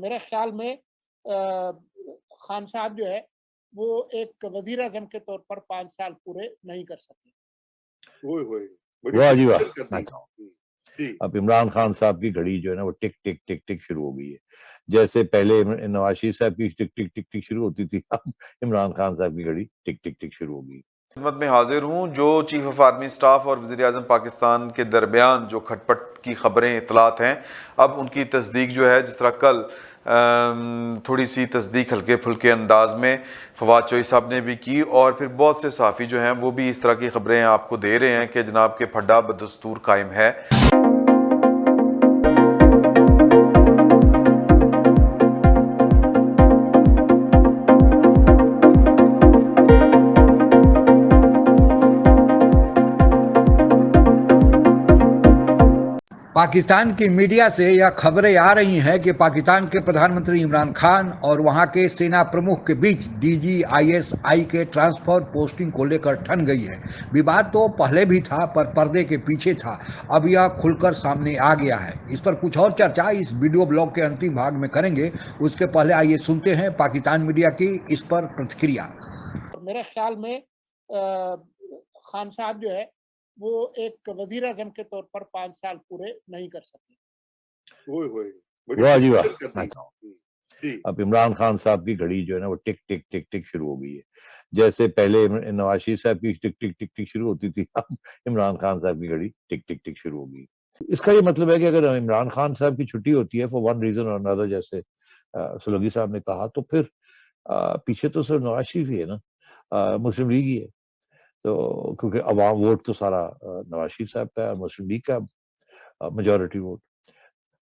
मेरे ख्याल में खान साहब जो है वो एक वजीर आजम के तौर पर 5 साल पूरे नहीं कर सके। ओए होए! बड़ी वाह जी वाह! प्रेडिक्शन कर दी। अच्छा, जी। अब इमरान खान साहब की घड़ी जो है ना वो टिक टिक टिक टिक शुरू हो गई है। जैसे पहले नवाज शरीफ साहब की टिक टिक टिक टिक शुरू होती थी, अब इमरान खान साहब की घड़ी टिक टिक टिक शुरू हो गई। खिदमत में हाजिर हूँ। जो चीफ ऑफ आर्मी स्टाफ और वज़ीर आज़म पाकिस्तान के दरमियान जो खटपट की खबरें इतलात हैं, अब उनकी तस्दीक जो है, जिस तरह कल थोड़ी सी तस्दीक हल्के फुल्के अंदाज में फवाद चौधरी साहब ने भी की, और फिर बहुत से सहाफ़ी जो हैं वो भी इस तरह की खबरें आपको दे रहे हैं कि जनाब के फड्डा बदस्तूर कायम है। पाकिस्तान की मीडिया से यह खबरें आ रही हैं कि पाकिस्तान के प्रधानमंत्री इमरान खान और वहां के सेना प्रमुख के बीच DGISI के ट्रांसफर पोस्टिंग को लेकर ठन गई है। विवाद तो पहले भी था पर पर्दे के पीछे था, अब यह खुलकर सामने आ गया है। इस पर कुछ और चर्चा इस वीडियो ब्लॉग के अंतिम भाग में करेंगे। उसके पहले आइए सुनते हैं पाकिस्तान मीडिया की इस पर प्रतिक्रिया। मेरे ख्याल में खान साहब जो है वो एक वजीर आजम के तौर पर 5 साल पूरे नहीं कर सके। ओए होए! बड़ी वाह जी वाह! प्रेडिक्शन कर दी। अच्छा, जी। अब इमरान खान साहब की घड़ी जो है ना वो टिक टिक टिक टिक शुरू हो गई है। जैसे पहले नवाज शरीफ साहब की टिक टिक टिक टिक शुरू होती थी, अब इमरान खान साहब की घड़ी टिक टिक टिक शुरू हो गई। इसका ये मतलब है कि अगर इमरान खान साहब की छुट्टी होती है फॉर वन रीजन और अनदर, जैसे सुलगी साहब ने कहा, तो फिर पीछे तो सिर्फ नवाज शरीफ ही है ना, मुस्लिम लीग ही है। तो क्योंकि अवाम वोट तो सारा नवाज शरीफ साहब का है, मुस्लिम लीग का मेजोरिटी वोट,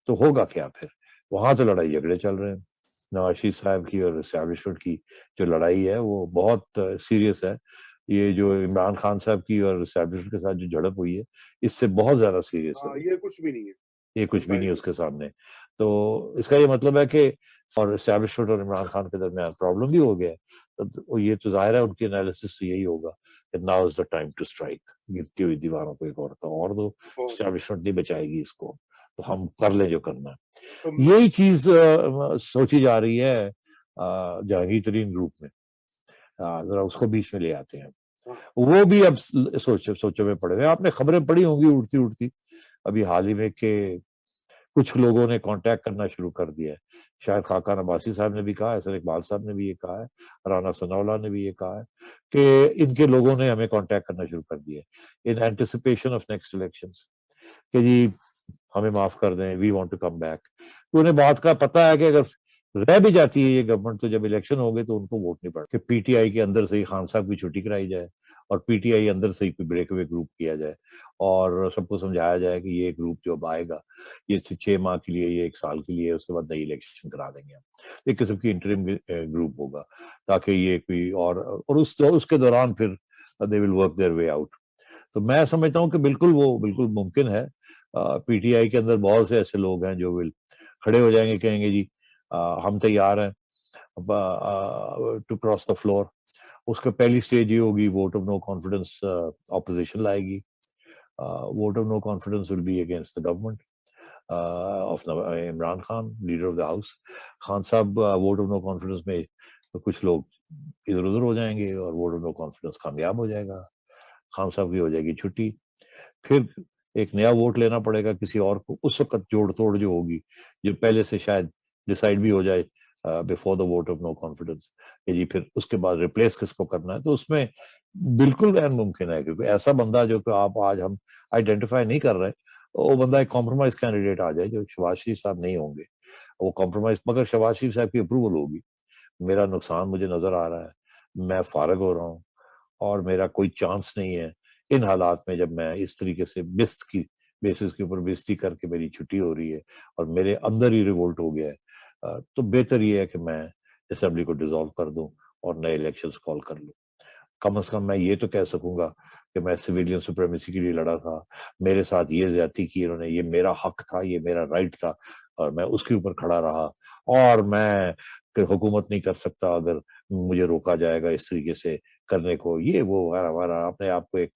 तो होगा क्या फिर? वहां तो लड़ाई झगड़े चल रहे हैं। नवाज शरीफ साहब की और एस्टैब्लिशमेंट की जो लड़ाई है वो बहुत सीरियस है। ये जो इमरान खान साहब की और एस्टैब्लिशमेंट के साथ जो झड़प हुई है, इससे बहुत ज्यादा सीरियस है। ये कुछ भी नहीं है। ये कुछ भी नहीं है उसके सामने। तो इसका ये मतलब है कि और एस्टैब्लिशमेंट और इमरान खान के दरमियान प्रॉब्लम भी हो गया है। तो ये तो जाहिर है उनकी एनालिसिस से यही होगा कि now is the time to strike. गिरती हुई दीवारों को एक और दो, एस्टैब्लिशमेंट नहीं बचाएगी इसको, तो हम कर ले जो करना है। यही चीज सोची जा रही है जहांगीर तरीन ग्रुप में। जरा उसको बीच में ले आते हैं। वो भी अब सोचो में पड़े हुए। आपने खबरें पढ़ी होंगी उड़ती उड़ती अभी हाल ही में के कुछ लोगों ने कांटेक्ट करना शुरू कर दिया है। शायद खाकान अब्बासी साहब ने भी कहा है, सर इकबाल साहब ने भी ये कहा है, राना सनाउल्लाह ने भी ये कहा है कि इनके लोगों ने हमें कांटेक्ट करना शुरू कर दिया है in anticipation of next elections कि जी हमें माफ कर दें, we want to come back. तो उन्हें बात का पता है कि अगर रह भी जाती है ये गवर्नमेंट तो जब इलेक्शन हो गए तो उनको वोट नहीं पड़ता कि पीटीआई के अंदर से ही खान साहब की छुट्टी कराई जाए और पीटीआई अंदर से ही कोई ब्रेक अवे ग्रुप किया जाए और सबको समझाया जाए कि ये ग्रुप जो अब आएगा ये 6 माह के लिए, ये 1 साल के लिए, उसके बाद नई इलेक्शन करा देंगे हम। एक किस्म की इंटरिम ग्रुप होगा ताकि ये कोई और उसके दौरान फिर they will work their way out. तो मैं समझता हूँ कि बिल्कुल मुमकिन है। पीटीआई के अंदर बहुत से ऐसे लोग हैं जो विल खड़े हो जाएंगे, कहेंगे जी हम तैयार हैं टू क्रॉस द फ्लोर। उसका पहली स्टेज ये होगी, vote of no confidence opposition लाएगी। Vote of no confidence will be against the government of Imran Khan, leader of the house. Khan साहब वोट ऑफ नो कॉन्फिडेंस में तो कुछ लोग इधर उधर हो जाएंगे और वोट ऑफ नो कॉन्फिडेंस कामयाब हो जाएगा, खान साहब की हो जाएगी छुट्टी। फिर एक नया वोट लेना पड़ेगा किसी और को। उस वक्त जोड़ तोड़ जो होगी, जो पहले से शायद डिसाइड भी हो जाए before the vote of no confidence कि जी फिर उसके बाद रिप्लेस किसको करना है, तो उसमें बिल्कुल गैर मुमकिन है क्योंकि ऐसा बंदा जो कि आप आज हम आइडेंटिफाई नहीं कर रहे, वो बंदा एक कॉम्प्रोमाइज कैंडिडेट आ जाए जो शहबाज शरीफ साहब नहीं होंगे। वो कॉम्प्रोमाइज मगर शहबाज शरीफ साहब की अप्रूवल होगी। मेरा नुकसान मुझे नजर आ रहा है, मैं फारग हो रहा हूँ और मेरा कोई चांस नहीं है इन हालात में जब मैं इस तरीके से बिस्त की बेसिस के ऊपर बेइज्जती करके मेरी छुट्टी हो रही है और मेरे अंदर ही रिवोल्ट हो गया है। तो बेहतर ये है कि मैं असेंबली को डिसॉल्व कर दूं और नए इलेक्शंस कॉल कर लूं। कम से कम मैं ये तो कह सकूंगा कि मैं सिविलियन सुप्रीमेसी के लिए लड़ा था, मेरे साथ ये ज्यादती की इन्होंने, ये मेरा हक था, ये मेरा राइट था और मैं उसके ऊपर खड़ा रहा और मैं हुकूमत नहीं कर सकता अगर मुझे रोका जाएगा इस तरीके से करने को, ये वो हमारा अपने आप को एक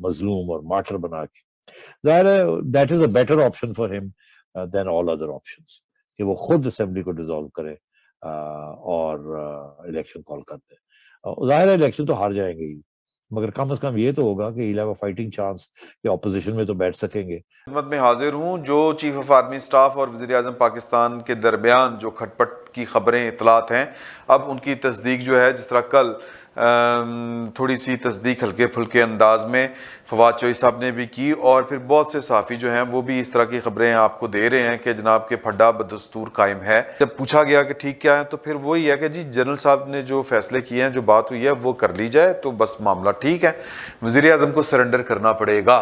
मजलूम और मार्टर बना के। जाहिर है that is a better option for him than all other options. कि वो खुद असेंबली को डिसॉल्व करे और इलेक्शन कॉल करते हैं। जाहिर है इलेक्शन तो हार जाएंगे ही, मगर कम से कम ये तो होगा कि इलेवन फाइटिंग चांस कि ऑपोजिशन में तो बैठ सकेंगे। खिदमत में हाजिर हूँ। जो चीफ ऑफ आर्मी स्टाफ और वज़ीर आज़म पाकिस्तान के दरमियान जो खटपट की खबरें इतलात हैं, अब उनकी तस्दीक जो है, जिस तरह कल थोड़ी सी तस्दीक हल्के फुल्के अंदाज में फवाद चौधरी साहब ने भी की, और फिर बहुत से सहाफ़ी जो हैं वो भी इस तरह की खबरें आपको दे रहे हैं कि जनाब के फड्डा बदस्तूर कायम है। जब पूछा गया कि ठीक क्या है, तो फिर वही है कि जी जनरल साहब ने जो फैसले किए हैं, जो बात हुई है वो कर ली जाए तो बस मामला ठीक है, वज़ीर आज़म को सरेंडर करना पड़ेगा।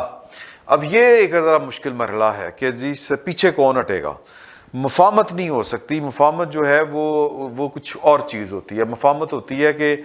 अब ये एक ज़रा मुश्किल मरहला है कि जी पीछे कौन हटेगा। मुफाहमत नहीं हो सकती। मुफाहमत जो है वो कुछ और चीज़ होती है। मुफाहमत होती है कि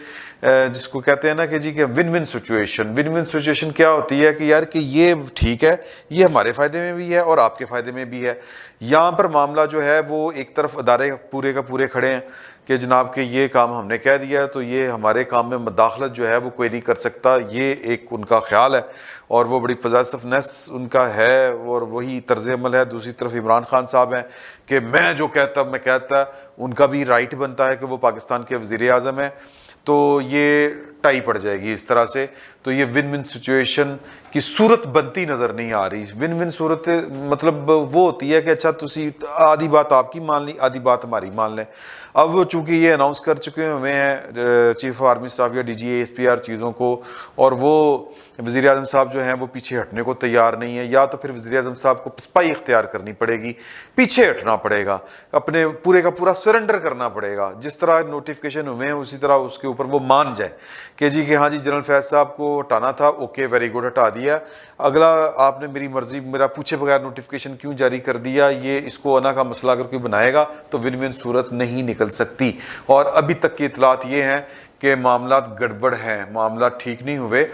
जिसको कहते हैं ना कि जी कि win win situation. Win win situation क्या होती है कि यार कि ये ठीक है, ये हमारे फ़ायदे में भी है और आपके फ़ायदे में भी है। यहाँ पर मामला जो है वो एक तरफ अदारे पूरे का पूरे खड़े हैं कि जनाब के ये काम हमने कह दिया है तो ये हमारे काम में मदाखलत जो है वो कोई नहीं कर सकता, ये एक उनका ख्याल है और वो बड़ी पॉजिटिवनेस उनका है और वही तर्ज अमल है। दूसरी तरफ इमरान खान साहब हैं कि मैं जो कहता मैं कहता, उनका भी राइट बनता है कि वो पाकिस्तान के वज़ीर आज़म है। तो ये टाई पड़ जाएगी इस तरह से, तो ये विन विन सिचुएशन की सूरत बनती नज़र नहीं आ रही। विन विन सूरत मतलब वो होती है कि अच्छा तुसी आधी बात आपकी मान ली, आधी बात हमारी मान लें। अब चूंकि ये अनाउंस कर चुके हुए हैं चीफ ऑफ आर्मी स्टाफ या DG ASPR चीज़ों को, और वो वज़ीर आज़म साहब जो हैं वो पीछे हटने को तैयार नहीं है, या तो फिर वज़ीर आज़म साहब को स्पाई इख्तियार करनी पड़ेगी, पीछे हटना पड़ेगा, अपने पूरे का पूरा सरेंडर करना पड़ेगा। जिस तरह नोटिफिकेशन हुए हैं उसी तरह उसके ऊपर वो मान जाए कि जी कि हाँ जी जनरल फैज़ साहब को हटाना था, ओके वेरी गुड हटा दिया, अगला आपने मेरी मर्जी मेरा पूछे बगैर नोटिफिकेशन क्यों जारी कर दिया, ये इसको अना का मसला अगर कोई बनाएगा तो विन विन सूरत नहीं निकल सकती। और अभी तक की इतलात ये हैं कि मामला गड़बड़ है, मामला ठीक नहीं हुए।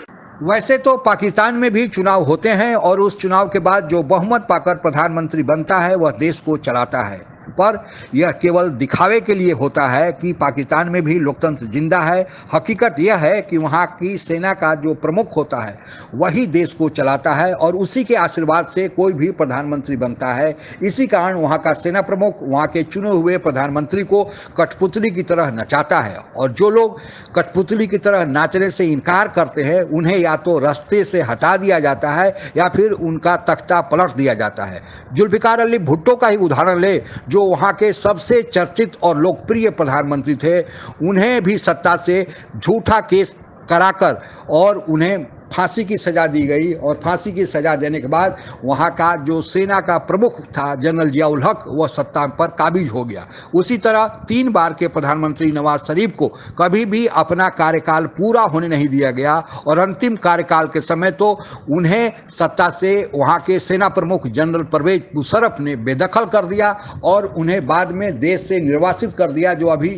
वैसे तो पाकिस्तान में भी चुनाव होते हैं और उस चुनाव के बाद जो बहुमत पाकर प्रधानमंत्री बनता है वह देश को चलाता है, पर यह केवल दिखावे के लिए होता है कि पाकिस्तान में भी लोकतंत्र जिंदा है। हकीकत यह है कि वहाँ की सेना का जो प्रमुख होता है वही देश को चलाता है और उसी के आशीर्वाद से कोई भी प्रधानमंत्री बनता है। इसी कारण वहाँ का सेना प्रमुख वहाँ के चुने हुए प्रधानमंत्री को कठपुतली की तरह नचाता है, और जो लोग कठपुतली की तरह नाचने से इनकार करते हैं उन्हें या तो रास्ते से हटा दिया जाता है या फिर उनका तख्ता पलट दिया जाता है। जुल्फिकार अली भुट्टो का ही उदाहरण ले, जो वहाँ के सबसे चर्चित और लोकप्रिय प्रधानमंत्री थे। उन्हें भी सत्ता से झूठा केस कराकर और उन्हें फांसी की सज़ा दी गई, और फांसी की सज़ा देने के बाद वहाँ का जो सेना का प्रमुख था जनरल जियाउल हक वह सत्ता पर काबिज हो गया। उसी तरह 3 बार के प्रधानमंत्री नवाज शरीफ को कभी भी अपना कार्यकाल पूरा होने नहीं दिया गया, और अंतिम कार्यकाल के समय तो उन्हें सत्ता से वहाँ के सेना प्रमुख जनरल परवेज मुशर्रफ ने बेदखल कर दिया और उन्हें बाद में देश से निर्वासित कर दिया, जो अभी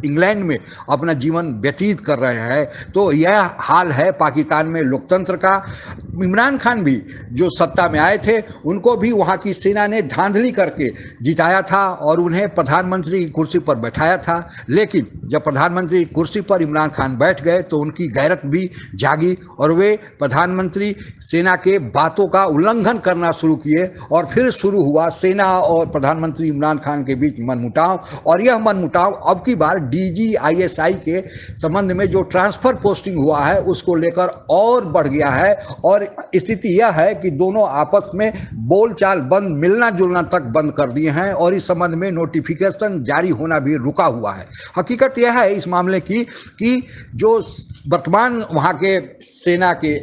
इंग्लैंड में अपना जीवन व्यतीत कर रहे हैं। तो यह हाल है पाकिस्तान में लोकतंत्र का। इमरान खान भी जो सत्ता में आए थे उनको भी वहाँ की सेना ने धांधली करके जिताया था और उन्हें प्रधानमंत्री की कुर्सी पर बैठाया था, लेकिन जब प्रधानमंत्री की कुर्सी पर इमरान खान बैठ गए तो उनकी गैरत भी जागी और वे प्रधानमंत्री सेना के बातों का उल्लंघन करना शुरू किए, और फिर शुरू हुआ सेना और प्रधानमंत्री इमरान खान के बीच मनमुटाव। और यह मनमुटाव अब की बार DG ISI के संबंध में जो ट्रांसफर पोस्टिंग हुआ है उसको लेकर और बढ़ गया है, और स्थिति यह है कि दोनों आपस में बोलचाल बंद, मिलना जुलना तक बंद कर दिए हैं, और इस संबंध में नोटिफिकेशन जारी होना भी रुका हुआ है। हकीकत यह है इस मामले की कि जो वर्तमान वहाँ के सेना के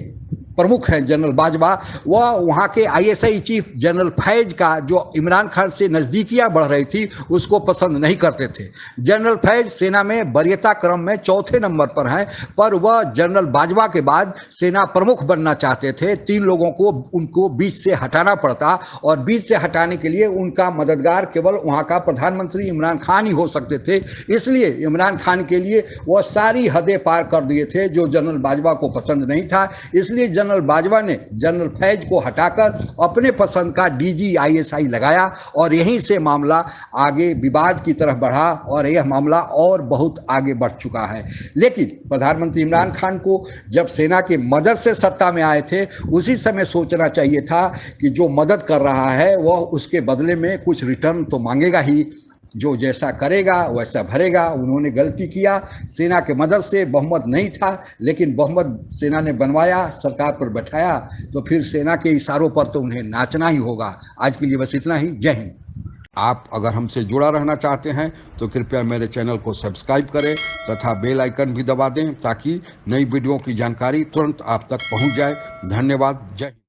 प्रमुख हैं जनरल बाजवा, वह वहाँ के ISI चीफ जनरल फैज का जो इमरान खान से नज़दीकियाँ बढ़ रही थी उसको पसंद नहीं करते थे। जनरल फैज सेना में वरीयता क्रम में 4थे नंबर पर हैं, पर वह जनरल बाजवा के बाद सेना प्रमुख बनना चाहते थे। 3 लोगों को उनको बीच से हटाना पड़ता, और बीच से हटाने के लिए उनका मददगार केवल वहाँ का प्रधानमंत्री इमरान खान ही हो सकते थे। इसलिए इमरान खान के लिए वह सारी हदें पार कर दिए थे जो जनरल बाजवा को पसंद नहीं था। इसलिए जनरल बाजवा ने जनरल फैज को हटाकर अपने पसंद का DGISI लगाया और यहीं से मामला आगे विवाद की तरफ बढ़ा और यह मामला और बहुत आगे बढ़ चुका है। लेकिन प्रधानमंत्री इमरान खान को जब सेना की मदद से सत्ता में आए थे उसी समय सोचना चाहिए था कि जो मदद कर रहा है वह उसके बदले में कुछ रिटर्न तो मांगेगा ही, जो जैसा करेगा वैसा भरेगा। उन्होंने गलती किया, सेना के मदद से बहुमत नहीं था लेकिन बहुमत सेना ने बनवाया, सरकार पर बैठाया, तो फिर सेना के इशारों पर तो उन्हें नाचना ही होगा। आज के लिए बस इतना ही। जय हिंद। आप अगर हमसे जुड़ा रहना चाहते हैं तो कृपया मेरे चैनल को सब्सक्राइब करें तथा बेल आइकन भी दबा दें ताकि नई वीडियो की जानकारी तुरंत आप तक पहुंच जाए। धन्यवाद। जय हिंद।